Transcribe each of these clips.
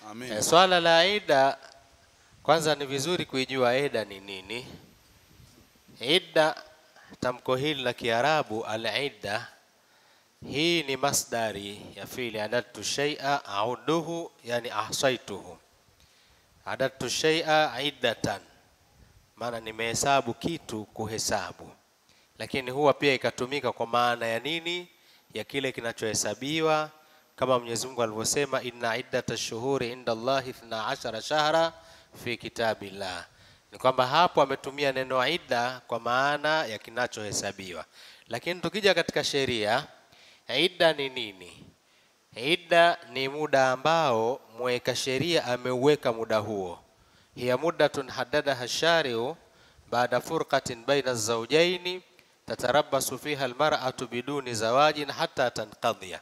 Amin. Swala la idda, kwanza ni vizuri kuijua idda ni nini. Idda, tamko hili la Kiarabu al-idda, hii ni masdari ya fi'li adadtu shay'a a'udduhu, yani ahsaituhu. Adadtu shay'a iddatan, maana nimehesabu kitu kuhesabu. Lakini huwa pia ikatumika kwa maana ya nini? Ya kile kinachohesabiwa, kama Mwenyezi Mungu alivyosema inna iddatash shuhuri inda Allahi 12 shahra fi kitabillah. Ni kwamba hapo ametumia neno idda kwa maana ya kinachohesabiwa. Lakini tukija katika sheria, idda ni nini? Idda ni muda ambao mweka sheria ameuweka muda huo. Hiya muddatun haddadaha shari'u baada furqatin baina az-zawjayn tatarabbasu fiha al-mar'atu biduni zawajin hatta tanqadhiya.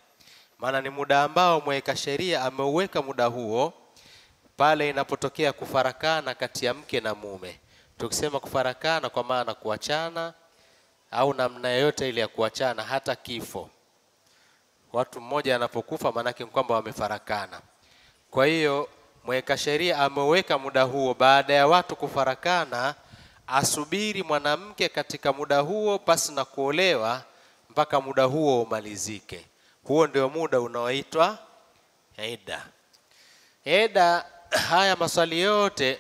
Maana ni muda ambao mweka sheria ameuweka muda huo pale inapotokea kufarakana kati ya mke na mume. Tukisema kufarakana kwa maana kuachana au namna yoyote ile ya kuachana, hata kifo. Watu mmoja anapokufa manake kwamba wamefarakana. Kwa hiyo mweka sheria ameweka muda huo baada ya watu kufarakana, asubiri mwanamke katika muda huo pasi na kuolewa mpaka muda huo umalizike. Huo ndio muda unaoitwa idda. Idda, haya maswali yote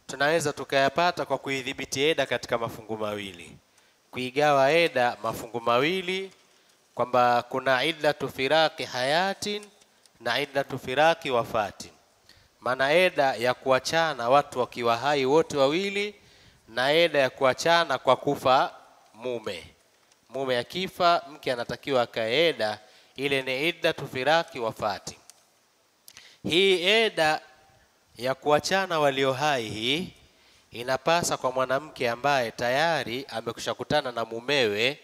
tunaweza tukayapata kwa kuidhibiti idda katika mafungu mawili. Kuigawa idda mafungu mawili, kwamba kuna iddatu firaqi hayatin na iddatu firaqi wafatin. Maana idda ya kuachana watu wakiwa hai wote wawili, na idda ya kuachana kwa kufa mume. Mume akifa, mke anatakiwa akae idda, ile ni iddatu firaqi wafati. Hii idda ya kuachana walio hai hii inapasa kwa mwanamke ambaye tayari amekushakutana na mumewe.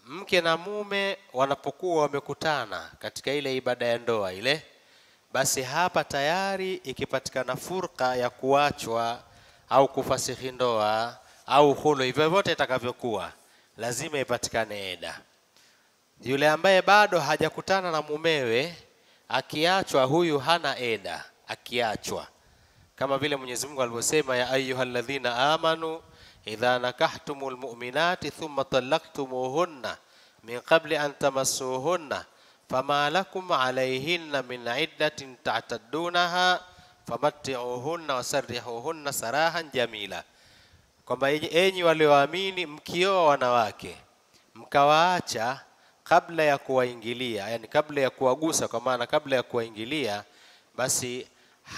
Mke na mume wanapokuwa wamekutana katika ile ibada ya ndoa ile, basi hapa tayari ikipatikana furqa ya kuachwa au kufasihi ndoa au khulu, hivyo vyote itakavyokuwa, lazima ipatikane idda. Yule ambaye bado hajakutana na mumewe akiachwa, huyu hana idda akiachwa. Kama vile Mwenyezi Mungu alivyosema, ya ayyuhalladhina amanu idha nakahtumul mu'minati thumma talaqtumuhunna min qabli an tamassuhunna fama lakum alayhinna min iddatin ta'taddunaha famatti'uhunna wasarrihuhunna sarahan jamila. Kwamba enyi walioamini, mkioa wanawake mkawaacha kabla ya kuwaingilia, yani kabla ya kuwagusa, kwa maana kabla ya kuwaingilia, basi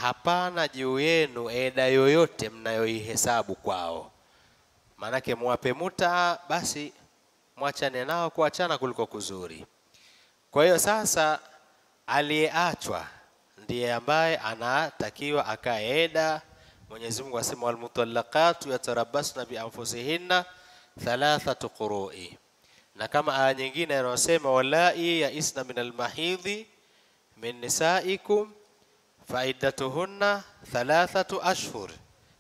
hapana juu yenu eda yoyote mnayoihesabu kwao. Maanake muwape muta, basi mwachane nao, kuachana kuliko kuzuri. Kwa hiyo sasa aliyeachwa ndiye ambaye anatakiwa akae eda. Mwenyezi Mungu asema wal mutallaqatu yatarabbasna bi anfusihinna thalathatu qurui. Na kama aya nyingine inasema walai ya isna min almahidhi min nisaikum fa'iddatuhunna thalathatu ashhur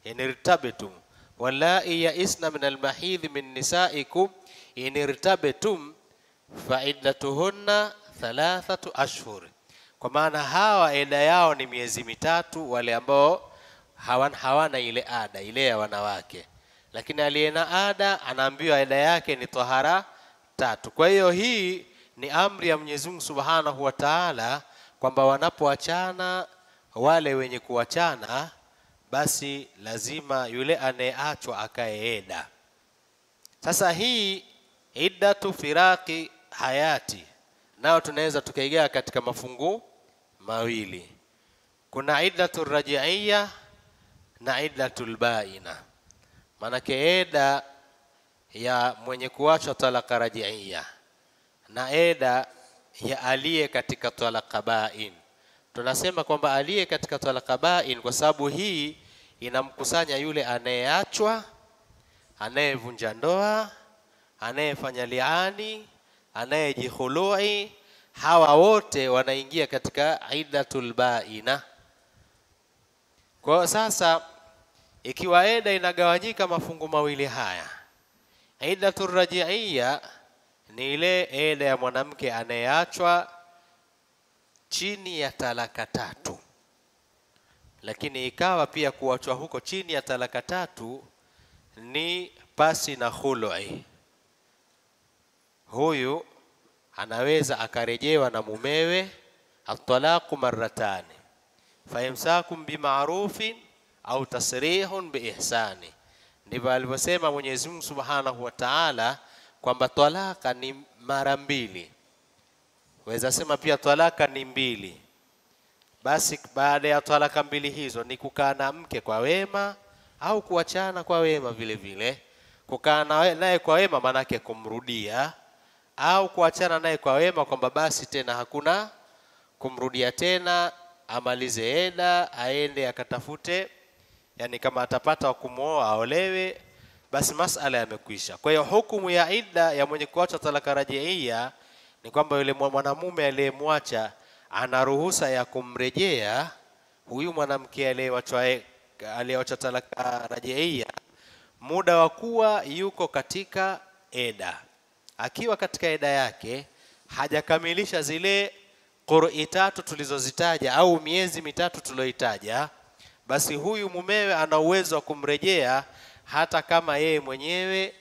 in irtabtum, walai ya isna min almahidhi min nisaikum in irtabtum fa'iddatuhunna thalathatu ashhur. Kwa maana hawa eda yao ni miezi mitatu, wale ambao hawana ile ada ile ya wanawake. Lakini aliyena ada anaambiwa eda yake ni tahara 3. Kwa hiyo hii ni amri ya Mwenyezi Mungu Subhanahu wa Ta'ala, kwamba wanapoachana wale wenye kuachana, basi lazima yule anayeachwa akae eda. Sasa hii iddatu firaqi hayati nao tunaweza tukaigawa katika mafungu mawili. Kuna iddatu raji'iyya na iddatul baina. Manake eda ya mwenye kuachwa talaka raji'iyya na eda ya aliye katika talaka bain. Tunasema kwamba aliye katika talaka bain kwa sababu hii inamkusanya yule anayeachwa, anayevunja ndoa, anayefanya liani, anayejihului. Hawa wote wanaingia katika iddatul baina. Kwa sasa ikiwa eda inagawanyika mafungu mawili haya, iddatur raji'iyya ni ile eda ya mwanamke anayeachwa chini ya talaka 3. lakini ikawa pia kuachwa huko chini ya talaka tatu ni pasi na khulu'i, huyu anaweza akarejewa na mumewe at-talaqu marratani fa imsakum bima'rufin au tasrihun biihsani. Ndivyo alivyosema Mwenyezi Mungu Subhanahu wa Ta'ala kwamba talaka ni mara mbili. Waweza sema pia talaka ni mbili. Basi baada ya talaka mbili hizo ni kukaa na mke kwa wema au kuachana kwa wema vile vile. Kukaa naye kwa wema manake kumrudia, au kuachana naye kwa wema kwamba basi tena hakuna kumrudia tena, amalize eda aende akatafute, yani kama atapata wa kumuoa aolewe, basi masala yamekwisha. Kwa hiyo hukumu ya idda ya mwenye kuacha talaka rajiia ni kwamba yule mwanamume aliyemwacha ana ruhusa ya kumrejea huyu mwanamke aliyeacha talaka rajiia muda wa kuwa yuko katika eda. Akiwa katika eda yake hajakamilisha zile qur'i tatu tulizozitaja au miezi mitatu tuloitaja, basi huyu mumewe ana uwezo wa kumrejea hata kama yeye mwenyewe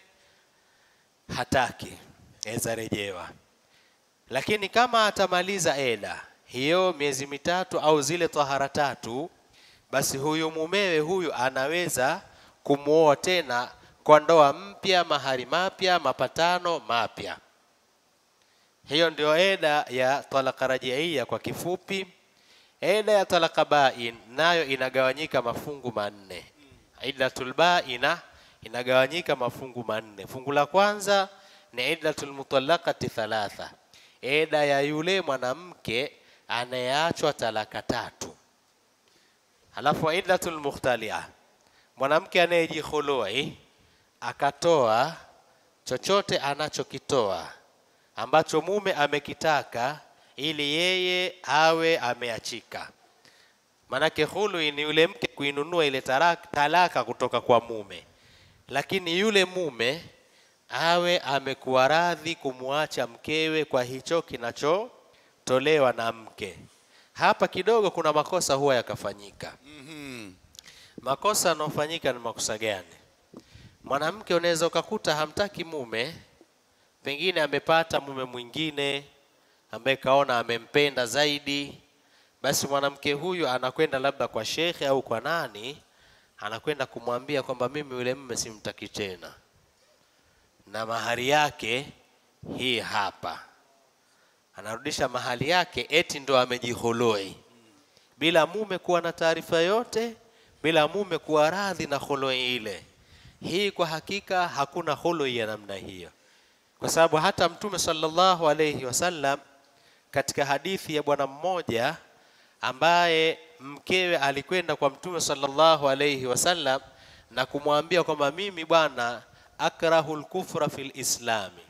hataki, aweza rejewa. Lakini kama atamaliza eda hiyo miezi mitatu au zile tahara tatu, basi huyu mumewe huyu anaweza kumuoa tena kwa ndoa mpya, mahari mapya, mapatano mapya. Hiyo ndio eda ya talaka rajiia kwa kifupi. Eda ya talaka bain nayo inagawanyika mafungu manne. Iddatul baina inagawanyika mafungu manne. Fungu la kwanza ni iddatul mutallaqati thalatha, eda ya yule mwanamke anayeachwa talaka tatu. Halafu iddatul mukhtalia, mwanamke anayejikhului akatoa chochote anachokitoa ambacho mume amekitaka ili yeye awe ameachika. Manake khului ni yule mke kuinunua ile talaka kutoka kwa mume, lakini yule mume awe amekuwa radhi kumwacha mkewe kwa hicho kinachotolewa na mke. Hapa kidogo kuna makosa huwa yakafanyika. Makosa yanofanyika ni makosa gani? Mwanamke unaweza ukakuta hamtaki mume, pengine amepata mume mwingine ambaye kaona amempenda zaidi, basi mwanamke huyu anakwenda labda kwa shekhe au kwa nani, anakwenda kumwambia kwamba mimi yule mume simtaki tena, na mahari yake hii hapa. Anarudisha mahali yake eti ndo amejihului, bila mume kuwa na taarifa yote, bila mume kuwa radhi na khului ile. Hii kwa hakika hakuna khului ya namna hiyo, kwa sababu hata Mtume sallallahu alayhi wasallam katika hadithi ya bwana mmoja ambaye mkewe alikwenda kwa Mtume sallallahu alayhi wasallam na kumwambia kwamba mimi bwana akrahul kufra fil islami,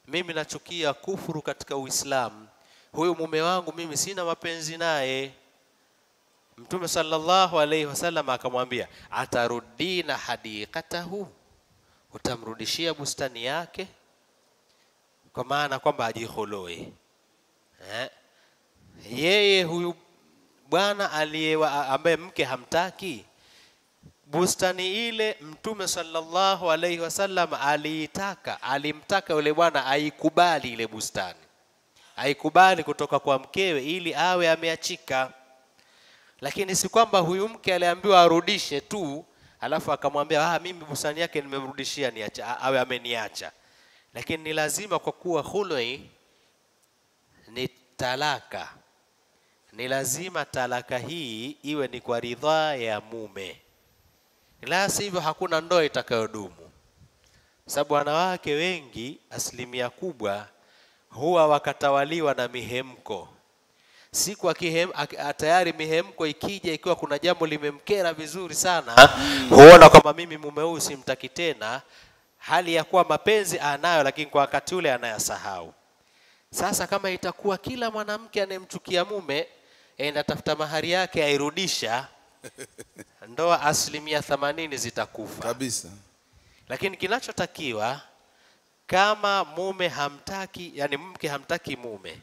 mimi nachukia kufuru katika Uislamu, huyu mume wangu mimi sina mapenzi naye. Mtume sallallahu alayhi wasallam akamwambia atarudina hadiqatahu, utamrudishia bustani yake, kwa maana kwamba ajikhului. Yeye huyu bwana ambaye mke hamtaki, bustani ile Mtume sallallahu alayhi wasallam alimtaka yule bwana aikubali ile bustani, aikubali kutoka kwa mkewe ili awe ameachika. Lakini si kwamba huyu mke aliambiwa arudishe tu alafu akamwambia mimi bustani yake nimemrudishia niacha, awe ameniacha. Lakini ni lazima, kwa kuwa khului ni talaka, ni lazima talaka hii iwe ni kwa ridhaa ya mume, la sivyo hakuna ndoa itakayodumu. Sababu wanawake wengi asilimia kubwa huwa wakatawaliwa na mihemko. Siku tayari mihemko ikija, ikiwa kuna jambo limemkera vizuri sana, huona kwamba mimi mume huyu simtaki tena, hali ya kuwa mapenzi anayo lakini kwa wakati ule anayasahau. Sasa kama itakuwa kila mwanamke anemchukia mume tafuta mahari yake airudisha, ndoa asilimia 80 zitakufa kabisa. Lakini kinachotakiwa, kama mume hamtaki, yani mke hamtaki mume,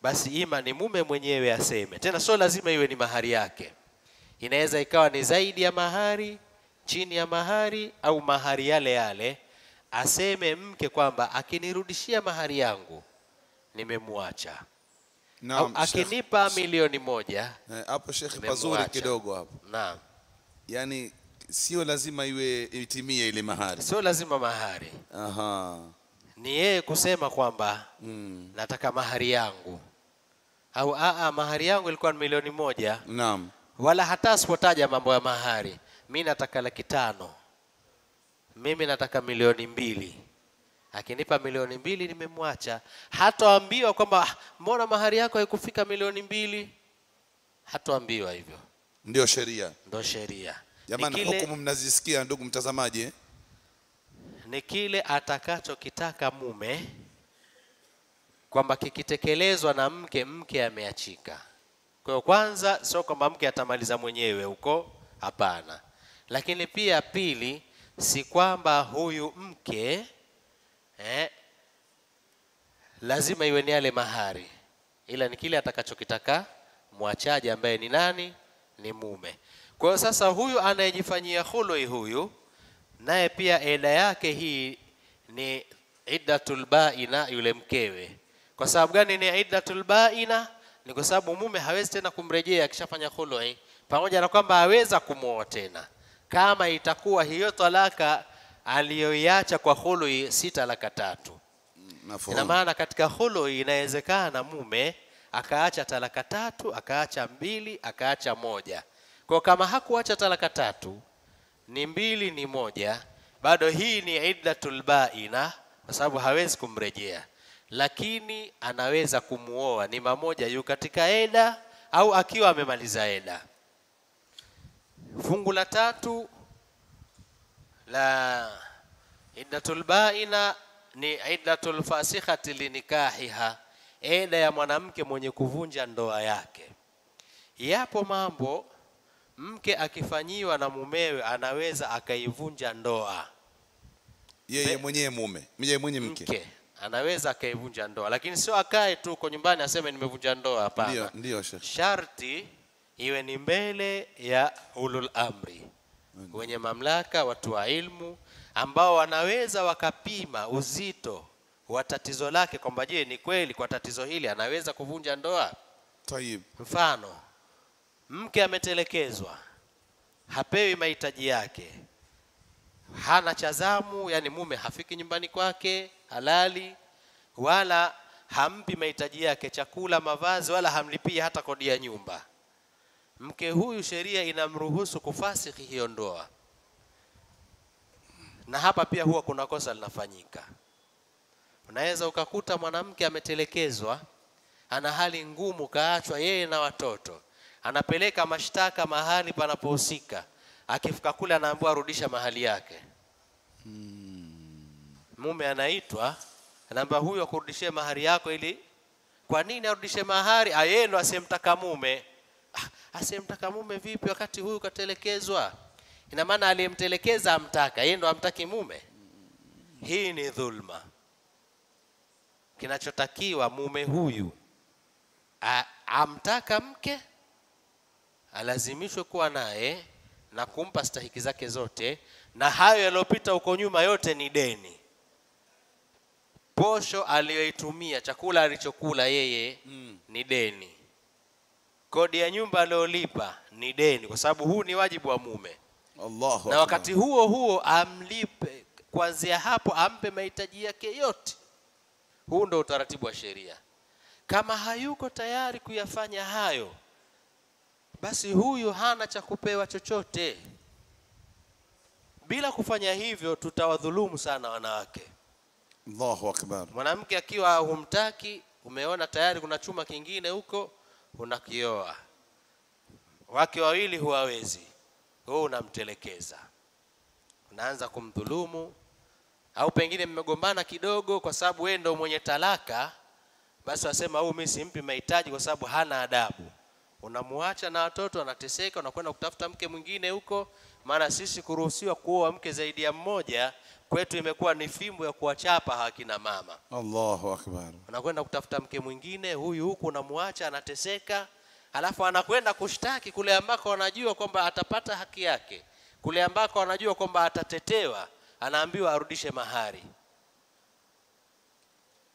basi ima ni mume mwenyewe aseme, tena sio lazima iwe ni mahari yake, Inaweza ikawa ni zaidi ya mahari, chini ya mahari, au mahari yale yale. Aseme mke kwamba akinirudishia mahari yangu nimemwacha. Naam, akinipa milioni moja. Hapo Sheikh pazuri kidogo hapo. Naam. Yani sio lazima iwe itimie ile mahari. Sio lazima mahari. Aha. Ni yeye kusema kwamba nataka mahari yangu. Au mahari yangu ilikuwa ni milioni moja. Naam. Wala hata asipotaja mambo ya mahari. Mimi nataka 500,000. Mimi nataka 2,000,000. Akinipa 2,000,000 nimemwacha. Hataambiwa kwamba mbona mahari yako haikufika 2,000,000? Hataambiwa hivyo. Ndio sheria. Ndio sheria. Jamani, hukumu mnazisikia ndugu mtazamaji. Ni kile atakachokitaka mume, kwamba kikitekelezwa na mke ameachika. Kwa hiyo kwanza sio kwamba mke atamaliza mwenyewe huko, hapana. Lakini pia pili, si kwamba huyu mke lazima iwe ni yale mahari, ila ni kile atakachokitaka mwachaji ambaye ni nani? Ni mume. Kwa hiyo sasa huyu anayejifanyia khului huyu, naye pia eda yake hii ni iddatul baina yule mkewe. Kwa sababu gani ni iddatul baina? Ni kwa sababu mume hawezi tena kumrejea akishafanya khului, pamoja na kwamba aweza kumuoa tena. Kama itakuwa hiyo talaka aliyoiacha kwa khului si talaka 3. Ina maana katika khului inawezekana mume akaacha talaka 3, akaacha 2, akaacha 1. Kwa kama hakuacha talaka 3, ni 2 ni 1, bado hii ni iddatul baina kwa sababu hawezi kumrejea. Lakini anaweza kumuoa ni mmoja yu katika eda au akiwa amemaliza eda. Fungu la 3 la iddatul baina ni iddatul fasikhati linikahiha, eda ya mwanamke mwenye kuvunja ndoa yake. Yapo mambo mke akifanyiwa na mumewe anaweza akaivunja ndoa. Yeye mwenyewe mume, yeye mwenyewe mke anaweza akaivunja ndoa, lakini sio akae tu kwa nyumbani aseme nimevunja ndoa, hapana. Ndio Sheikh. Sharti iwe ni mbele ya ulul amri, wenye mamlaka, watu wa ilmu ambao wanaweza wakapima uzito wa tatizo lake, kwamba je, ni kweli kwa tatizo hili anaweza kuvunja ndoa. Tayib. Mfano, mke ametelekezwa, hapewi mahitaji yake, hana chazamu, yani mume hafiki nyumbani kwake halali, wala hampi mahitaji yake, chakula, mavazi, wala hamlipii hata kodi ya nyumba. Mke huyu sheria inamruhusu kufasikhi hiyo ndoa. Na hapa pia huwa kuna kosa linafanyika. Unaweza ukakuta mwanamke ametelekezwa, ana hali ngumu, kaachwa yeye na watoto, anapeleka mashtaka mahali panapohusika. Akifika kule anaambiwa arudisha mahali yake. Mume anaitwa, anaambiwa huyo kurudishie mahari yako. Ili kwa nini arudishe mahari? Yeye ndo asemtaka mume. Asemtaka mume vipi wakati huyu katelekezwa? Ina maana aliyemtelekeza amtaka, yeye ndo amtaki mume. Hii ni dhulma. Kinachotakiwa mume huyu amtaka mke, alazimishwe kuwa naye na kumpa stahiki zake zote, na hayo yaliyopita huko nyuma yote ni deni. Posho aliyoitumia, chakula alichokula yeye ni deni. Kodi ya nyumba aliyolipa ni deni, kwa sababu huu ni wajibu wa mume. Allahu na wakati huo amlipe, kuanzia hapo ampe mahitaji yake yote. Huu ndio utaratibu wa sheria. Kama hayuko tayari kuyafanya hayo, basi huyu hana cha kupewa chochote. Bila kufanya hivyo tutawadhulumu sana wanawake. Allahu akbar. Mwanamke akiwa humtaki, umeona tayari kuna chuma kingine huko, unakioa. Wake wawili huwawezi, wewe unamtelekeza, unaanza kumdhulumu. Au pengine mmegombana kidogo kwa sababu wewe ndio mwenye talaka, basi wasema huyu mimi simpi mahitaji kwa sababu hana adabu. Unamuacha na watoto anateseka, unakwenda kutafuta mke mwingine huko. Maana sisi kuruhusiwa kuoa mke zaidi ya mmoja kwetu imekuwa ni fimbo ya kuwachapa hakina mama. Allahu akbar. Unakwenda kutafuta mke mwingine, huyu huku unamuacha anateseka, alafu anakwenda kushtaki kule ambako anajua kwamba atapata haki yake, kule ambako anajua kwamba atatetewa, anaambiwa arudishe mahari.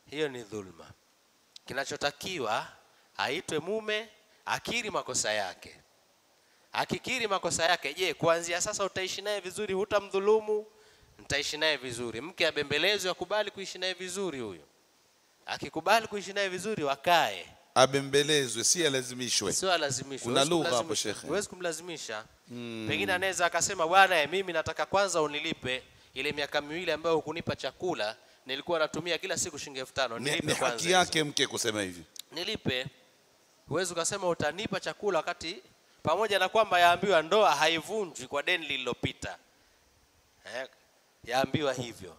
Hiyo ni dhulma. Kinachotakiwa aitwe mume, akiri makosa yake. Akikiri makosa yake, je, kuanzia sasa utaishi naye vizuri, hutamdhulumu? Nitaishi naye vizuri. Mke abembelezwe, akubali kuishi naye vizuri huyo. Akikubali kuishi naye vizuri, wakae. Abembelezwe, si alazimishwe. Sio alazimishwe. Kuna lugha hapo shekhe. Huwezi kumlazimisha. Pengine anaweza akasema, bwana mimi nataka kwanza unilipe ile miaka 2 ambayo hukunipa chakula, nilikuwa natumia kila siku shilingi 5000, nilipe ni kwanza. Haki yake mke kusema hivi. Nilipe. Huwezi ukasema utanipa chakula wakati pamoja na kwamba yaambiwa ndoa haivunjwi kwa deni lililopita. Yaambiwa hivyo.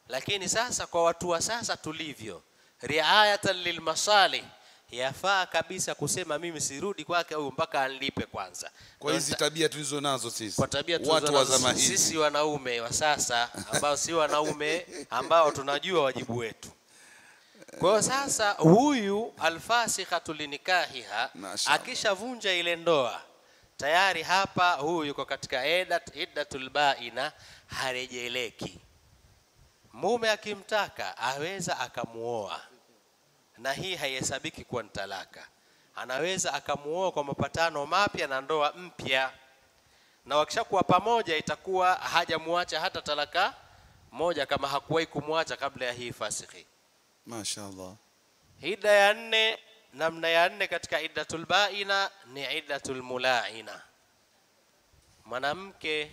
Lakini sasa kwa watu wa sasa tulivyo, riayatan lilmasalih, yafaa kabisa kusema mimi sirudi kwake huyu mpaka anilipe kwanza. Kwa hizi tabia tulizo nazo sisi, kwa tabia watu wa zama hizi, sisi wanaume wa sasa ambao si wanaume ambao tunajua wajibu wetu. Kwa sasa huyu alfasikhatu linikahiha akishavunja ile ndoa, tayari hapa huyu yuko katika iddatul baina, harejeleki. Mume akimtaka aweza akamuoa, na hii haihesabiki kuwa talaka. Anaweza akamuoa kwa mapatano mapya na ndoa mpya, na wakishakuwa pamoja itakuwa hajamuacha hata talaka moja kama hakuwahi kumwacha kabla ya hii fasikhi. Mashaallah. Idda ya 4, namna ya 4 katika iddatul baina ni iddatul mulaina. Mwanamke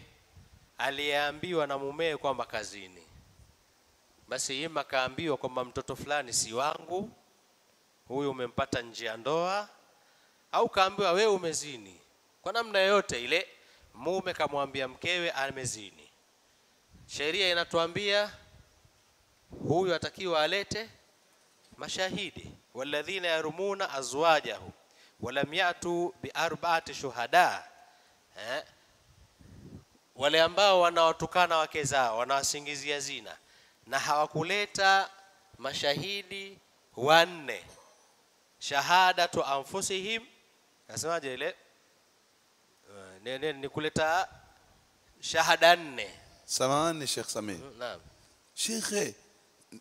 aliyeambiwa na mumewe kwamba kazini, basi ima kaambiwa kwamba mtoto fulani si wangu, huyu umempata nje ya ndoa, au kaambiwa wewe umezini. Kwa namna yote ile mume kamwambia mkewe amezini, sheria inatuambia huyu atakiwa alete mashahidi. Walladhina yarumuna azwajahu walam yatu biarba'ati shuhada, wale ambao wanawatukana wake zao, wanawasingizia zina na hawakuleta mashahidi 4, shahadatu anfusihim, nasemaje ile ni kuleta shahada 4. Samahani Sheikh Samir. Naam. Sheikh,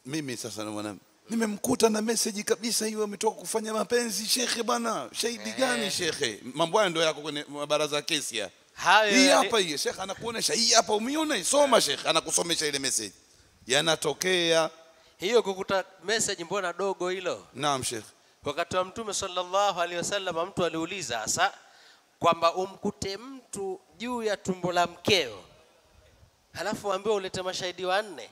mimi sasa naona nimemkuta na message kabisa hiyo ametoka kufanya mapenzi. Sheikh bwana, shahidi gani Sheikh? Mambo haya ndio yako kwenye baraza kesi ya. Hii hapa hii Sheikh anakuonesha, hii hapa umeona, isoma Sheikh anakusomesha ile message. Yanatokea hiyo kukuta message mbona dogo hilo? Naam Sheikh. Wakati wa Mtume sallallahu alaihi wasallam mtu aliuliza hasa kwamba umkute mtu juu ya tumbo la mkeo, halafu ambiwa ulete mashahidi 4.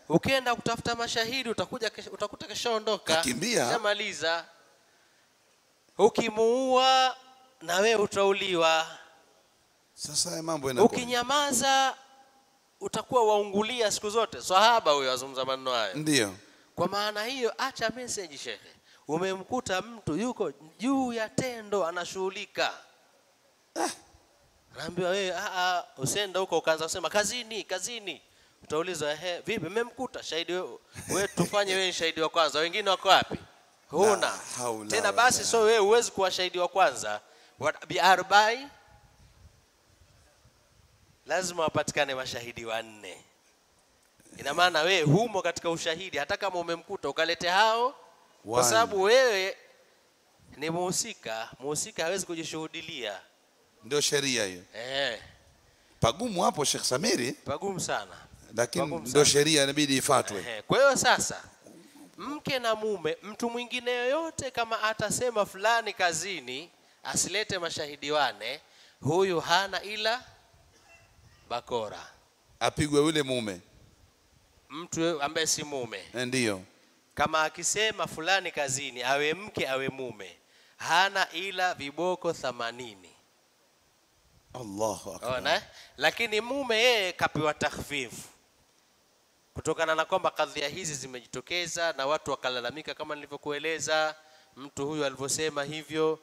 Ukienda kutafuta mashahidi utakuta keshaondoka, kishamaliza. Ukimuua na wewe utauliwa. Sasa mambo yanakuwa, ukinyamaza utakuwa waungulia siku zote. Sahaba huyo azungumza maneno hayo. Ndio. Kwa maana hiyo acha message shekhe. Umemkuta mtu yuko juu ya tendo anashughulika, anaambiwa wewe usenda huko ukaanza kusema kazini. Utaulizwa vipi mmemkuta shahidi wewe tufanye wewe shahidi wa kwanza, wengine wako wapi? Huna tena. Basi so wewe uwezi kuwa shahidi wa kwanza, bi arba'i lazima wapatikane mashahidi 4. Ina maana wewe humo katika ushahidi, hata kama umemkuta ukalete hao, kwa sababu wewe ni muhusika hawezi kujishuhudilia. Ndio sheria hiyo. Pagumu hapo Sheikh Samiri, pagumu sana, lakini ndio sheria inabidi ifuatwe. Kwa hiyo sasa mke na mume, mtu mwingine yoyote kama atasema fulani kazini asilete mashahidi 4, huyu hana ila bakora, apigwe yule mume, mtu ambaye si mume. Ndio. Kama akisema fulani kazini, awe mke awe mume, hana ila viboko 80. Allahu akbar. Ona, lakini mume yeye kapewa takhfifu kutokana na kwamba kadhia hizi zimejitokeza na watu wakalalamika, kama nilivyokueleza mtu huyu alivyosema hivyo.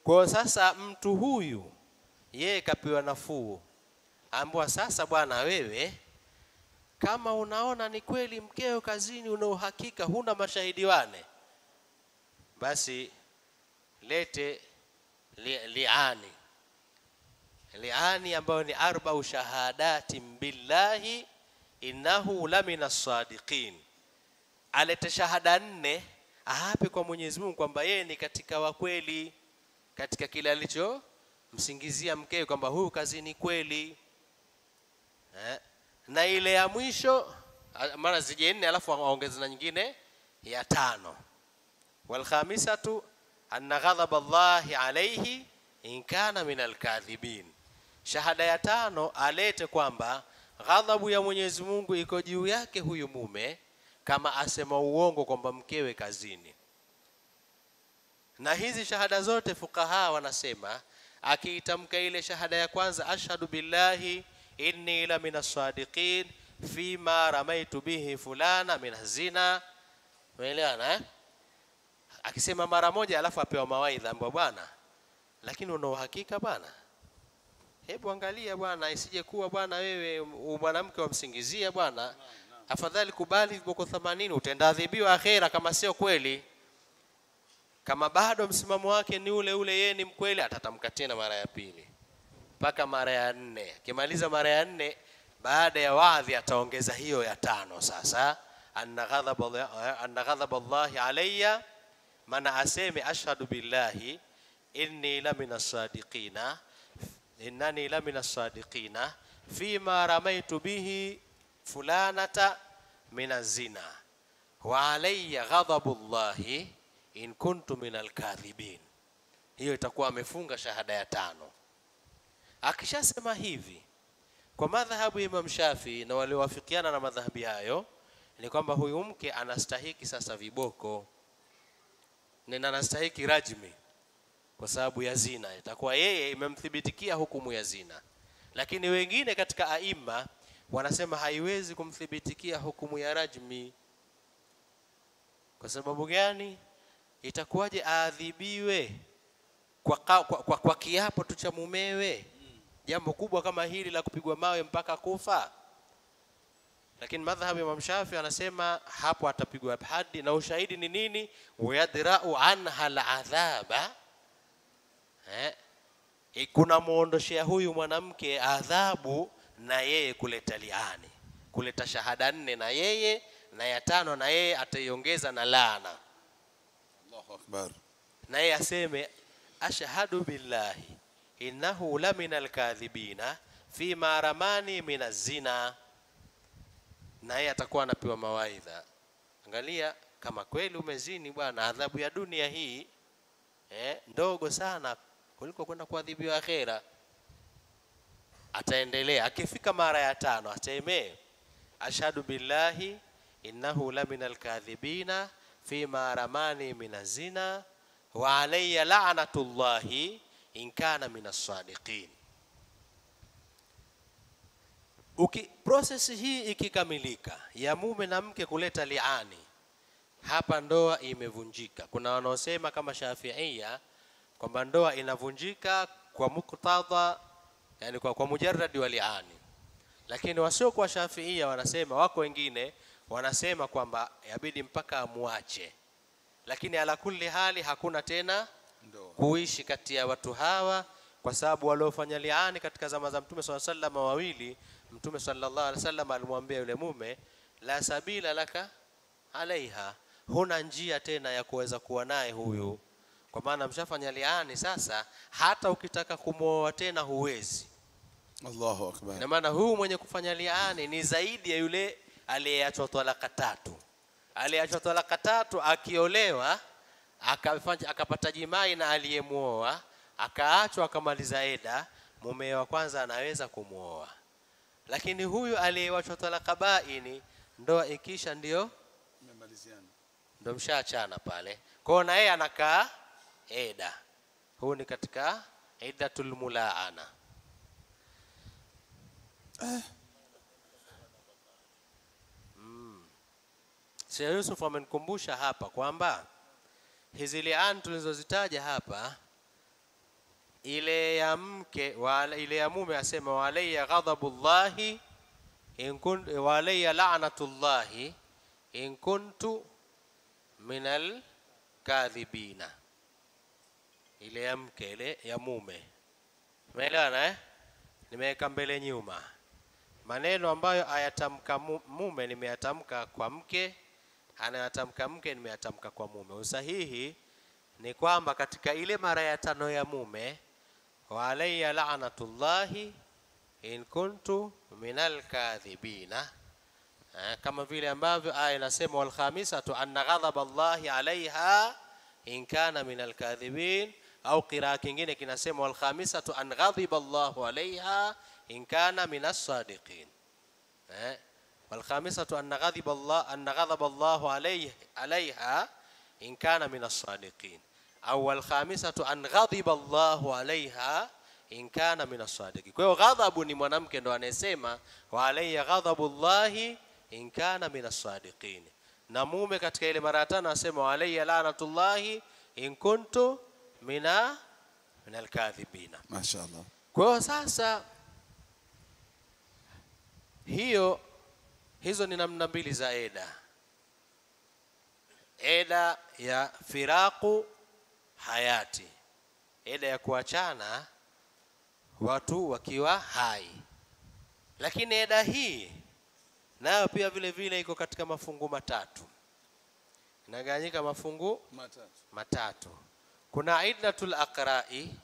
Kwa sasa mtu huyu yeye kapewa nafuu, ambwa sasa bwana wewe kama unaona ni kweli mkeo kazini una uhakika huna mashahidi 4, basi lete liani. Liani ambayo ni 4 shahadati billahi innahu lamina sadiqin. Alete shahada 4 ahape kwa Mwenyezi Mungu kwamba yeye ni katika wa kweli katika kile alicho msingizia mkewe kwamba huyu kazi ni kweli. Na ile ya mwisho mara zije 4 alafu aongeze na nyingine ya 5. Wal khamisatu anna ghadab Allahi alayhi in kana min al-kadhibin. Shahada ya 5 alete kwamba ghadhabu ya Mwenyezi Mungu iko juu yake huyu mume kama asema uongo kwamba mkewe kazini. Na hizi shahada zote fuqaha wanasema akiitamka ile shahada ya kwanza ashhadu billahi inni la minas sadiqin fima ramaitu bihi fulana min zina, umeelewana akisema mara moja alafu apewa mawaidha ambapo bwana, lakini una uhakika bwana, hebu angalia bwana, isije kuwa bwana wewe mwanamke wamsingizia bwana, afadhali kubali boko 80 utaadhibiwa akhera kama sio kweli. Kama bado msimamo wake ni ule ule, yeye ni mkweli, atatamka tena mara ya pili mpaka mara ya 4. Akimaliza mara ya 4 baada ya waadhi ataongeza hiyo ya 5. Sasa anna ghadab Allahi alayya, maana aseme ashhadu billahi inni la minas sadiqina innani la minas sadiqina fima ramaitu bihi fulanata minaz zina wa alayya ghadabullahi in kuntu minal kadhibin. Hiyo itakuwa amefunga shahada ya 5. Akishasema hivi kwa madhhabu ya Imam Shafi na wale wafikiana na madhhabi hayo ni kwamba huyu mke anastahiki sasa viboko na anastahiki rajmi kwa sababu ya zina. Itakuwa yeye imemthibitikia hukumu ya zina. Lakini wengine katika aima wanasema haiwezi kumthibitikia hukumu ya rajmi. Kwa sababu gani? Itakuwaje aadhibiwe kwa kiapo tu cha mumewe, jambo kubwa kama hili la kupigwa mawe mpaka kufa? Lakini madhhabu ya Imam Shafi anasema hapo atapigwa hadi, na ushahidi ni nini? Wayadra'u anha al'adhaba, kuna muondoshia huyu mwanamke adhabu na yeye kuleta liani, kuleta shahada 4 na yeye, na ya 5 na yeye ataiongeza na laana. Allahu akbar. Na yeye aseme ashhadu billahi innahu la minal kadhibina fima ramani minaz zina, na yeye atakuwa anapewa mawaidha. Angalia kama kweli umezini bwana, adhabu ya dunia hii ndogo sana kuliko kwenda kuadhibiwa akhera. Ataendelea, akifika mara ya 5 ateme ashhadu billahi innahu la minal kadhibina fima ramani minaz zina wa alayya la'natullahi in kana minas sadiqin. Process hii ikikamilika ya mume na mke kuleta liani, hapa ndoa imevunjika. Kuna wanaosema kama Shafi'ia kwamba ndoa inavunjika kwa muktadha, yani kwa mujarrad wa liani. Lakini wasio kwa Shafi'ia wanasema, wako wengine wanasema kwamba yabidi mpaka amuache. Lakini ala kulli hali hakuna tena kuishi kati ya watu hawa, kwa sababu waliofanya liani katika zama za Mtume sallallahu alaihi wasallam wawili, Mtume sallallahu alaihi wasallam alimwambia yule mume, la sabila laka alaiha, huna njia tena ya kuweza kuwa naye huyu, kwa maana mshafanya liani. Sasa hata ukitaka kumuoa tena huwezi. Allahu akbar. Na maana huyu mwenye kufanya liani ni zaidi ya yule aliyeachwa talaka 3. Aliyeachwa talaka 3 akiolewa akapata jimai na aliyemuoa, akaachwa akamaliza eda, mume wa kwanza anaweza kumuoa. Lakini huyu aliyeachwa talaka baini, ndoa ikisha ndio mmemaliziana, ndio mshaachana pale. Kwa hiyo na yeye anakaa eda. Huu ni katika iddatul mulaana. Sheikh Yusuf amenikumbusha hapa kwamba hizi liani tulizozitaja hapa, ile ya mke wala ile ya mume asema wa alayya ghadabullahi in kuntu wa alayya la'natullahi in kuntu minal kadhibina. ile ya mke, ile ya mume. Umeelewana eh? Nimeweka mbele nyuma. Maneno ambayo ayatamka mume nimeyatamka kwa mke, anayatamka mke nimeyatamka kwa mume. Usahihi ni kwamba katika ile mara ya 5 ya mume, wa alayya la'natullahi in kuntu minal kadhibina, kama vile ambavyo aya inasema wal khamisatu anna ghadhaba Allahi alaiha in kana minal kadhibin, au qiraa kingine kinasema wal khamisatu an ghadiba Allahu alaiha in kana minas sadiqin. Wal khamisatu anna ghadaba Allahu alaiha in kana minas sadiqin, au wal khamisatu an ghadiba Allahu alaiha in kana minas sadiqin. Kwa hiyo ghadhabu ni mwanamke ndo anayesema wa alayya ghadabullahi in kana minas sadiqin, na mume katika ile mara 5 anasema wa alayya la'natullahi in kuntu minal kadhibina. Mashaallah. Kwa hiyo sasa hizo ni namna mbili za eda. Eda ya firaku hayati, eda ya kuachana watu wakiwa hai. Lakini eda hii nayo pia vile vile iko katika mafungu matatu. Inagawanyika mafungu matatu. Kuna iddatul aqra'i,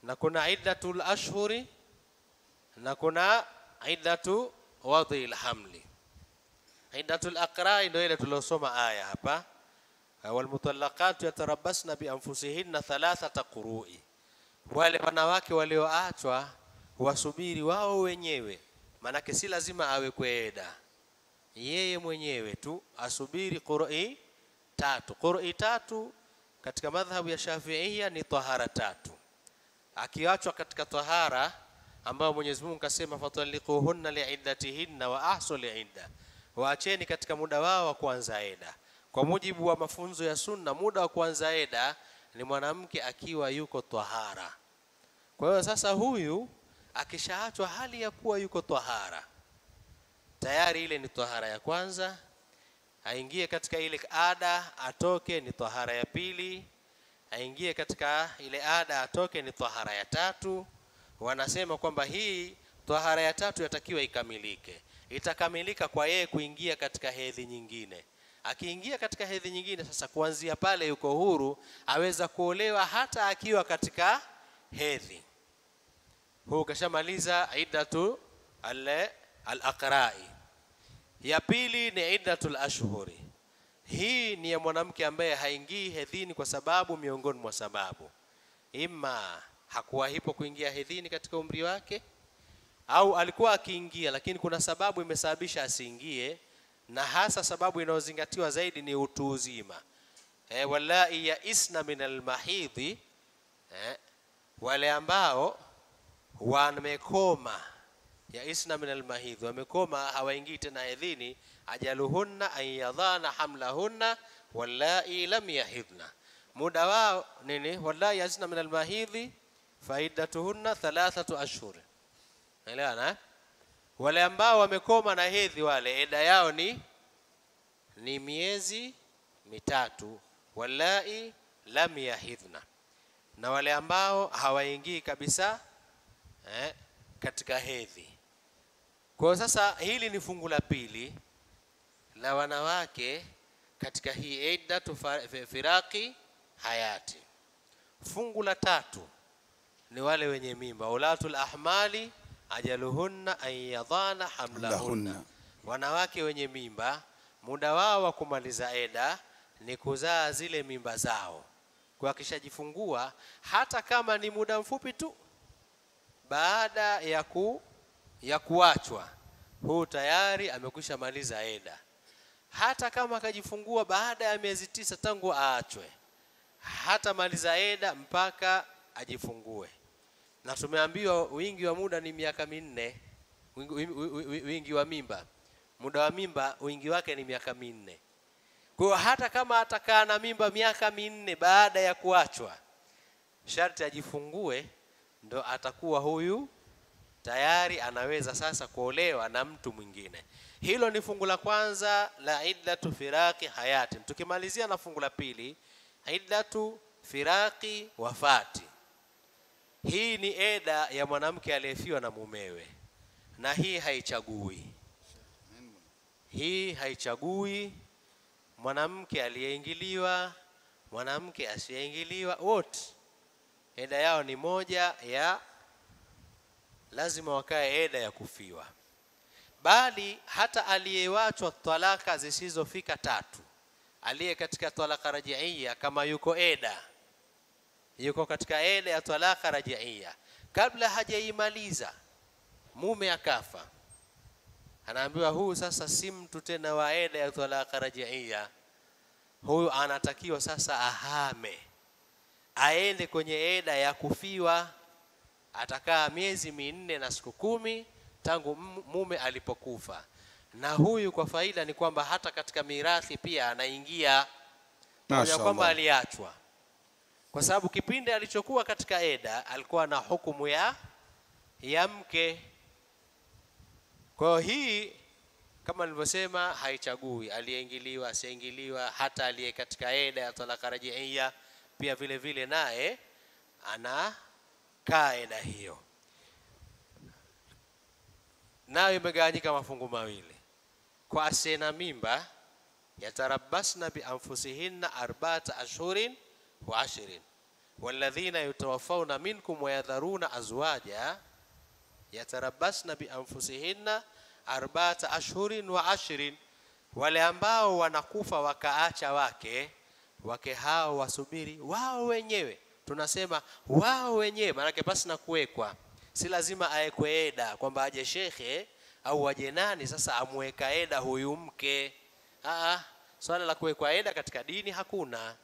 na kuna iddatul ashhuri, na kuna iddatu wadhil hamli. Iddatul aqra'i ndio ile tulosoma aya hapa, wal mutallaqatu yatarabbasna bi anfusihinna 3 qurui. Wale wanawake walioachwa wasubiri wao wenyewe, manake si lazima awe kweda, yeye mwenyewe tu asubiri qur'i 3. Qur'i 3 katika madhhabu ya Shafi'ia ni tahara 3. Akiachwa katika tahara ambayo Mwenyezi Mungu kasema fatalliquhunna li'iddatihinna wa ahsul idda, waacheni katika muda wao wa kuanza eda. Kwa mujibu wa mafunzo ya sunna, muda wa kuanza eda ni mwanamke akiwa yuko tahara. Kwa hiyo sasa huyu akishaachwa hali ya kuwa yuko tahara tayari, ile ni tahara ya kwanza, aingie katika ile ada atoke ni tahara ya pili, aingie katika ile ada atoke ni tahara ya 3. Wanasema kwamba hii tahara ya 3 yatakiwa ikamilike. Itakamilika kwa yeye kuingia katika hedhi nyingine. Akiingia katika hedhi nyingine, sasa kuanzia pale yuko huru, aweza kuolewa hata akiwa katika hedhi. Huyo kashamaliza iddatu al-aqra'i. Ya pili ni iddatul ashhuri. Hii ni ya mwanamke ambaye haingii hedhini kwa sababu miongoni mwa sababu, ima hakuwa hipo kuingia hedhini katika umri wake, au alikuwa akiingia lakini kuna sababu imesababisha asiingie, na hasa sababu inayozingatiwa zaidi ni utu uzima. Wallahi ya isna minal mahidhi, wale ambao wamekoma, ya isna minal mahidhi, wamekoma hawaingii tena hedhini, ajaluhunna an yadhana hamlahunna wallahi lam yahidna. Muda wao nini? Wallahi ya isna minal mahidhi faidatuhunna 3 ashhur. Elewana? Wale ambao wamekoma na hedhi, wale eda yao ni miezi 3, wallahi lam yahidna. Na wale ambao hawaingii kabisa katika hedhi. Kwa sasa hili ni fungu la pili la wanawake katika hii iddatu firaqi hayati. Fungu la 3 ni wale wenye mimba, ulatul ahmali ajaluhunna an yadhana hamlahunna. Wanawake wenye mimba muda wao wa kumaliza eda ni kuzaa zile mimba zao. Kwa kishajifungua, hata kama ni muda mfupi tu baada ya kuachwa, huu tayari amekwisha maliza eda. Hata kama akajifungua baada ya miezi 9 tangu aachwe, hata maliza eda mpaka ajifungue. Na tumeambiwa wingi wa muda ni miaka 4. Wingi wa mimba, muda wa mimba wingi wake ni miaka 4. Kwa hata kama atakaa na mimba miaka 4 baada ya kuachwa, sharti ajifungue, ndo atakuwa huyu tayari anaweza sasa kuolewa na mtu mwingine. Hilo ni fungu la kwanza la iddatu firaqi hayati. Tukimalizia na fungu la pili, iddatu firaqi, wafati. Hii ni eda ya mwanamke aliyefiwa na mumewe, na hii haichagui. Hii haichagui mwanamke aliyeingiliwa, mwanamke asiyeingiliwa, wote eda yao ni moja, ya lazima wakae eda ya kufiwa. Bali hata aliyewachwa talaka zisizofika 3, aliye katika talaka rajiia, kama yuko eda, yuko katika eda ya talaka rajiia, kabla hajaimaliza mume akafa, anaambiwa huyu sasa si mtu tena wa eda ya talaka rajiia, huyu anatakiwa sasa ahame, aende kwenye eda ya kufiwa. Atakaa miezi 4 na siku 10 tangu mume alipokufa. Na huyu kwa faida ni kwamba hata katika mirathi pia anaingia, kwa kwamba aliachwa, kwa sababu kipindi alichokuwa katika eda alikuwa na hukumu ya mke. Kwa hii kama nilivyosema haichagui aliyeingiliwa, asiyeingiliwa, hata aliye katika eda ya talaka rajiia pia vile vile naye ana kaida hiyo. Nayo imegawanyika mafungu mawili. Kwa asena mimba, yatarabbasna bi anfusihinna 4 ashhurin wa 10, walladhina yatawaffawna minkum wa yadharuna azwaja yatarabbasna bi anfusihinna 4 ashhurin wa 10, wale ambao wanakufa wakaacha wake hao wasubiri wao wenyewe. Tunasema wao wenyewe, maana pasi na kuwekwa, si lazima aekwe eda kwamba aje shekhe au aje nani sasa amweka eda huyu mke. Swala la kuwekwa eda katika dini hakuna,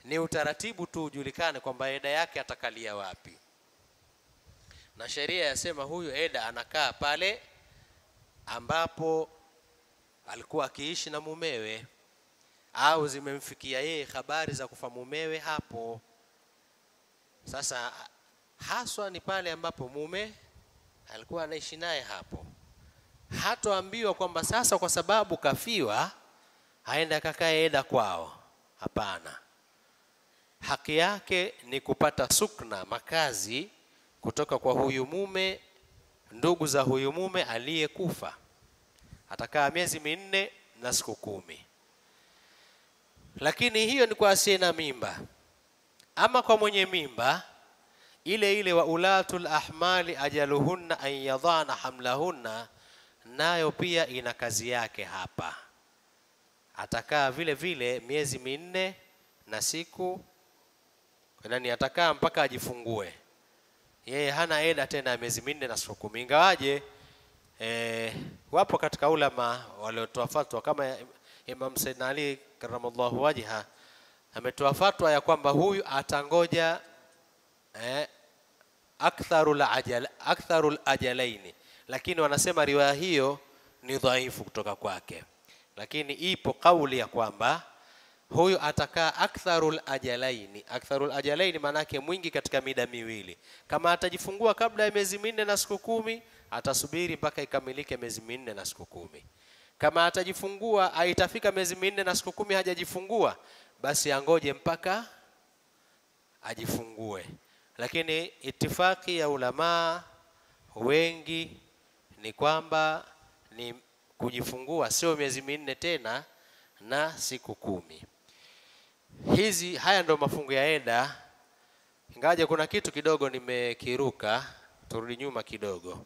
ni utaratibu tu ujulikane kwamba eda yake atakalia wapi. Na sheria yasema huyu eda anakaa pale ambapo alikuwa akiishi na mumewe, au zimemfikia yeye habari za kufa mumewe hapo. Sasa haswa ni pale ambapo mume alikuwa anaishi naye hapo. Hatoambiwa kwamba sasa kwa sababu kafiwa aende akakae eda kwao. Hapana. Haki yake ni kupata sukna, makazi kutoka kwa huyu mume, ndugu za huyu mume aliyekufa. Atakaa miezi 4 na siku 10. Lakini hiyo ni kwa asiye na mimba. Ama kwa mwenye mimba, ile wa ulatul ahmali ajaluhunna an yadhana hamlahunna, nayo pia ina kazi yake hapa. Atakaa vile vile miezi 4 na siku, kwani atakaa mpaka ajifungue. Yeye hana eda tena miezi 4 na siku 10. Ingawaje wapo katika ulama waliotoa fatwa kama Imam Sayyidina Ali karamallahu wajha ametoa fatwa ya huyu atangoja aktharul ajalaini, lakini wanasema riwaya hiyo ni dhaifu kutoka kwake. Lakini ipo kauli ya kwamba huyu atakaa aktharul ajalaini. Aktharul ajalaini manake mwingi katika mida miwili. Kama atajifungua kabla ya miezi 4 na siku 10, atasubiri mpaka ikamilike miezi 4 na siku 10. Kama atajifungua aitafika miezi 4 na siku 10 hajajifungua, basi angoje mpaka ajifungue. Lakini itifaki ya ulama wengi ni kwamba ni kujifungua sio miezi 4 tena na siku 10. Haya ndo mafungu ya eda. Ingawaje kuna kitu kidogo nimekiruka, turudi nyuma kidogo.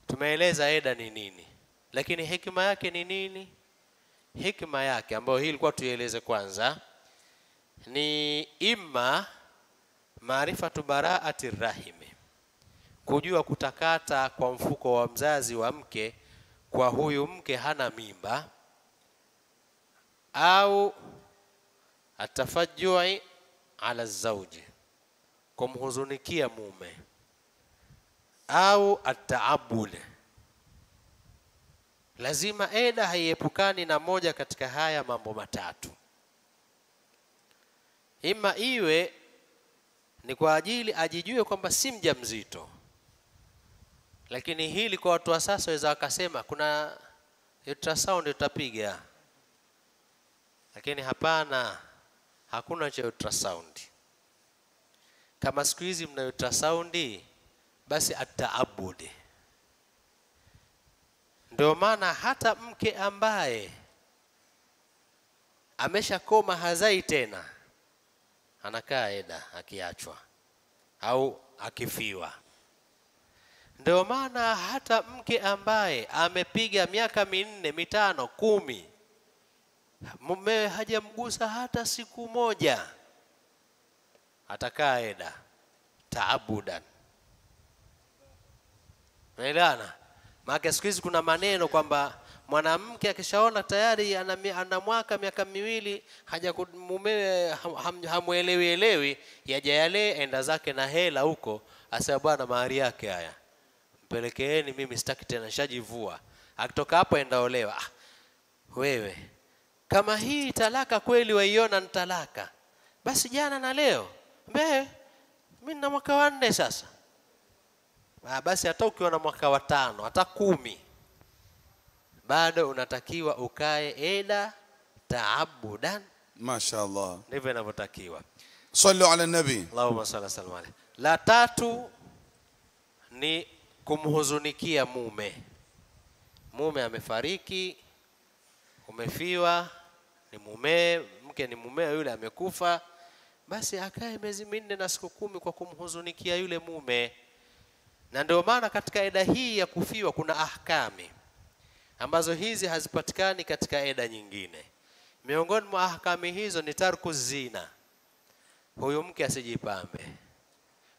Tumeeleza eda ni nini, lakini hikima yake ni nini? Hikima yake ambayo hii ilikuwa tuieleze kwanza ni imma maarifatu baraati rahimi, kujua kutakata kwa mfuko wa mzazi wa mke kwa huyu mke hana mimba, au atafajjui ala zawji, kumhuzunikia mume, au ataabul. Lazima eda haiepukani na moja katika haya mambo matatu. Ima iwe ni kwa ajili ajijue kwamba si mjamzito, lakini hili kwa watu wa sasa waweza wakasema kuna ultrasound utapiga, lakini hapana. hakuna cha ultrasound. Kama siku hizi mna ultrasound, basi ataabudi. Ndio maana hata mke ambaye ameshakoma hazai tena anakaa eda akiachwa au akifiwa. Ndio maana hata mke ambaye amepiga miaka 4, 5, 10 mume hajamgusa hata siku moja atakaa eda taabudan. Unaelewana? Maana siku hizi kuna maneno kwamba mwanamke akishaona tayari ana mwaka miaka 2 haja mumewe hamuelewi yaja yale enda zake na hela huko, asema bwana mahari yake haya mpelekeeni, mimi sitaki tena, nishajivua. Akitoka hapo enda olewa. Wewe kama hii talaka kweli waiona ni talaka, basi jana na leo mimi nina mwaka wa 4 sasa. Basi hata ukiwa na mwaka wa 5 hata 10 bado unatakiwa ukae eda taabudan. Mashaallah, ndivyo inavyotakiwa. sallu ala nabi. Allahumma salli sallam alayhi. La tatu ni kumhuzunikia mume. Mume amefariki, umefiwa, ni mume, mke ni mume yule amekufa, basi akae miezi 4 na siku 10 kwa kumhuzunikia yule mume. Na ndio maana katika eda hii ya kufiwa kuna ahkami ambazo hizi hazipatikani katika eda nyingine. Miongoni mwa ahkami hizo ni tarku zina. Huyu mke asijipambe.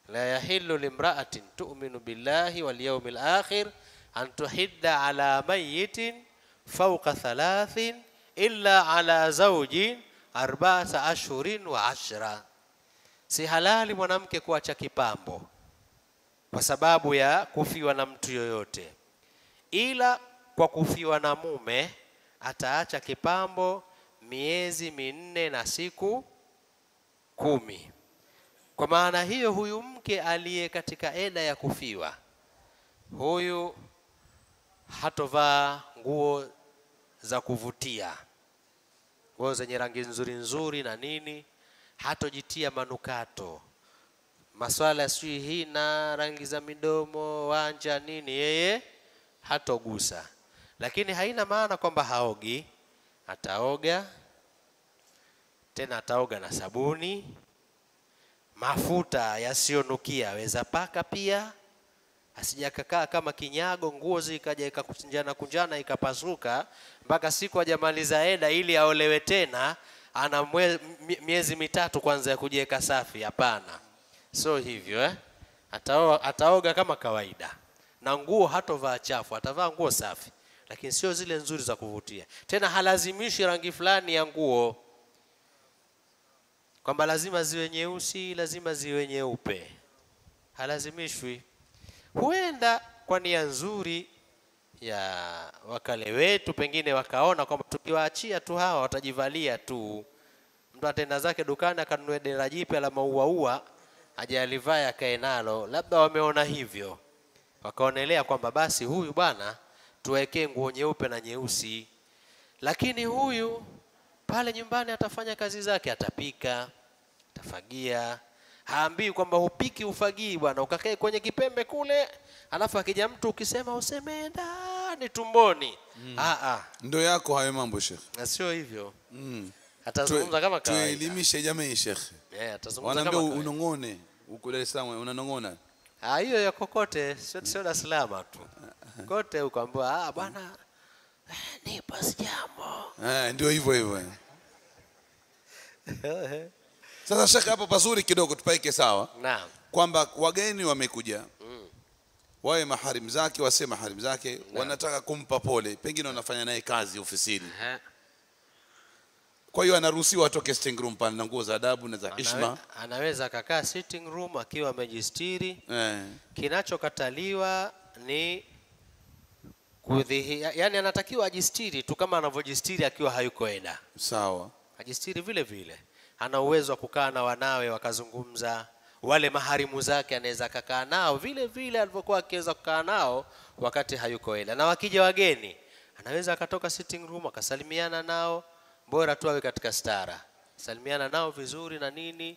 La yahillu limra'atin tu'minu billahi wal yawmil akhir an tuhidda ala mayyitin fawqa 3 illa ala zawjin 4 ashhurin wa 10. Si halali mwanamke kuacha kipambo kwa sababu ya kufiwa na mtu yoyote, ila kwa kufiwa na mume ataacha kipambo miezi 4 na siku 10. Kwa maana hiyo huyu mke aliye katika eda ya kufiwa, huyu hatovaa nguo za kuvutia, nguo zenye rangi nzuri nzuri na nini, hatojitia manukato, maswala sijui hii na rangi za midomo wanja nini, yeye hatogusa. Lakini haina maana kwamba haogi, ataoga, tena ataoga na sabuni, mafuta yasiyonukia aweza paka pia, asijakakaa kama kinyago, nguo zikaja ikakunjana ikapasuka mpaka siku hajamaliza eda ili aolewe tena ana miezi 3 kwanza ya kujiweka safi. Hapana, so hivyo ataoga kama kawaida, na nguo hatovaa chafu, atavaa nguo safi, lakini sio zile nzuri za kuvutia. Tena halazimishi rangi fulani ya nguo kwamba lazima ziwe nyeusi, lazima ziwe nyeupe, halazimishwi. Huenda kwa nia nzuri ya wakale wetu pengine wakaona kwamba tukiwaachia tu hawa watajivalia tu. Mtu atenda zake dukani akanunue dera jipya la maua aje alivaa akae nalo, labda wameona hivyo wakaonelea kwamba basi huyu bwana tuwekee nguo nyeupe na nyeusi. Lakini huyu pale nyumbani atafanya kazi zake, atapika, atafagia. Haambii kwamba upiki ufagii bwana ukakae kwenye kipembe kule, alafu akija mtu ukisema useme ndani tumboni. Ndio yako hayo mambo Sheikh. Na sio hivyo. Atazungumza kama kawaida. Tuelimishe jamii Sheikh. Atazungumza kama kawaida. Unongone huko Dar es Salaam, unanongona. Hiyo ya kokote, sio Dar es Salaam tu. Kote ukaambiwa bwana nipo jambo. Ndio hivyo hivyo. Sasa Sheikh, hapo pazuri kidogo tupaike sawa. Naam. Kwamba wageni wamekuja. Wawe maharim zake, wase maharim zake, wanataka kumpa pole, pengine wanafanya naye kazi ofisini. Kwa hiyo anaruhusiwa atoke sitting room pale na nguo za adabu na za heshima. Anaweza akakaa sitting room akiwa amejistiri. Kinachokataliwa ni yani anatakiwa ajistiri tu kama anavyojistiri akiwa hayuko eda. Sawa. Ajistiri vile vile. Ana uwezo wa kukaa na wanawe wakazungumza. Wale maharimu zake anaweza kukaa nao vile vile alivyokuwa akiweza kukaa nao wakati hayuko eda. Na wakija wageni anaweza akatoka sitting room akasalimiana nao, bora tu awe katika stara. salimiana nao vizuri na nini,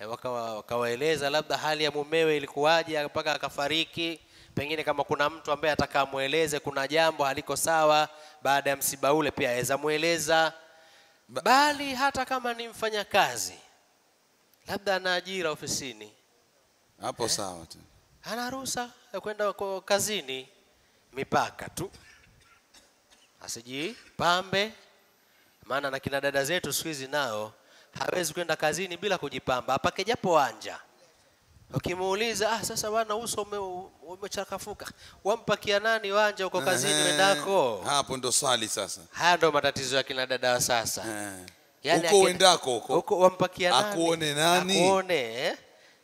wakawaeleza labda hali ya mumewe ilikuwaje mpaka akafariki. Pengine kama kuna mtu ambaye atakamueleze kuna jambo haliko sawa baada ya msiba ule, pia aweza mueleza. Bali hata kama ni mfanyakazi labda ana ajira ofisini, hapo sawa tu, ana ruhusa ya kwenda kazini, mipaka tu asijipambe. Maana na kina dada zetu siku hizi nao hawezi kwenda kazini bila kujipamba, apake japo wanja. Ukimuuliza sasa bwana uso umechakafuka, wampakia nani wanja uko kazini wendako? Hapo ndo swali sasa. Haya ndo matatizo ya kina dada wa sasa. Yani uko wendako huko wampakia nani? Akuone nani? Akuone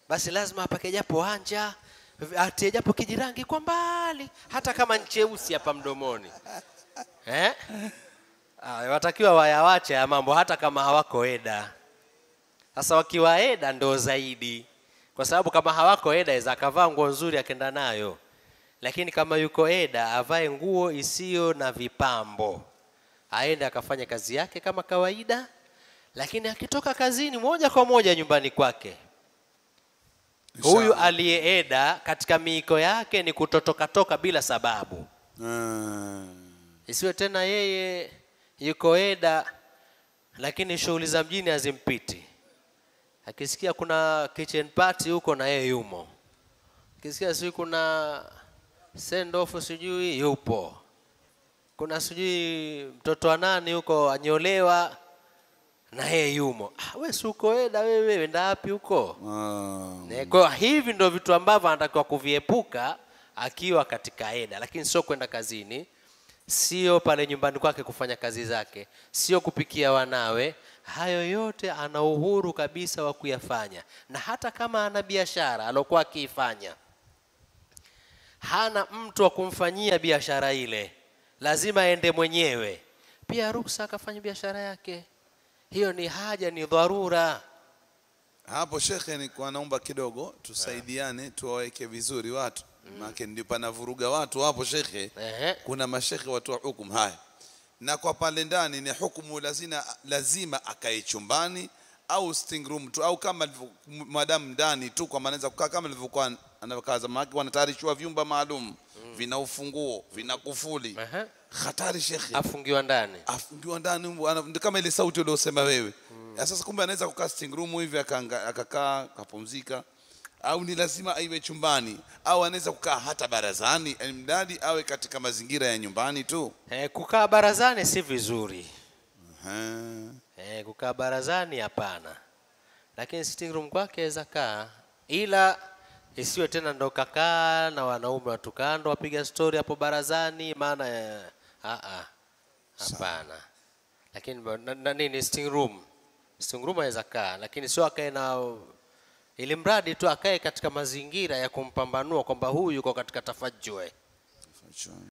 basi lazima apake japo wanja, atie japo kijirangi kwa mbali, hata kama ncheusi hapa mdomoni. Watakiwa wayawache ya mambo hata kama hawako eda. Sasa wakiwa eda ndo zaidi, kwa sababu kama hawako eda iza akavaa nguo nzuri akenda nayo, lakini kama yuko eda avae nguo isiyo na vipambo, aende akafanya kazi yake kama kawaida. Lakini akitoka kazini moja kwa moja nyumbani kwake. Huyu aliyeeda katika miiko yake ni kutotoka bila sababu. Isiwe tena yeye yuko eda lakini shughuli za mjini hazimpiti. Akisikia kuna kitchen party huko na yeye yumo. Akisikia sijui kuna send off sijui yupo. Kuna sijui mtoto wa nani huko anyolewa na yeye yumo. Wewe si uko eda, wewe wenda wapi huko? Kwa hivi ndio vitu ambavyo anatakiwa kuviepuka akiwa katika eda, lakini sio kwenda kazini, sio pale nyumbani kwake kufanya kazi zake, sio kupikia wanawe. Hayo yote ana uhuru kabisa wa kuyafanya. Na hata kama ana biashara alokuwa akiifanya, hana mtu wa kumfanyia biashara ile, lazima aende mwenyewe, pia ruhusa akafanya biashara yake. Hiyo ni haja, ni dharura. Hapo shekhe, ni kwa naomba kidogo tusaidiane, tuwaweke vizuri watu. Maana ndio panavuruga watu hapo shekhe. Kuna mashekhe watu wa hukumu haya. Na kwa pale ndani ni hukumu lazima akae chumbani au sitting room tu, au kama madam ndani tu, kwa maana anaweza kukaa kama alivyokuwa anavyokaa zamani. Wanatayarishwa vyumba maalum, vina ufunguo, vina kufuli. Hatari shekhe, afungiwa ndani kama ile sauti uliyosema wewe. Sasa kumbe anaweza kukaa sitting room hivi akakaa akapumzika, au ni lazima aiwe chumbani, au anaweza kukaa hata barazani, mdadi awe katika mazingira ya nyumbani tu. Kukaa barazani si vizuri. Kukaa barazani hapana, lakini sitting room kwake aweza kaa, ila isiwe tena ndo kakaa na wanaume watukando wapiga story hapo barazani, maana hapana. Lakini nini sitting room aweza kaa, lakini sio akae na, ili mradi tu akae katika mazingira ya kumpambanua kwamba huyu yuko katika tafajjue.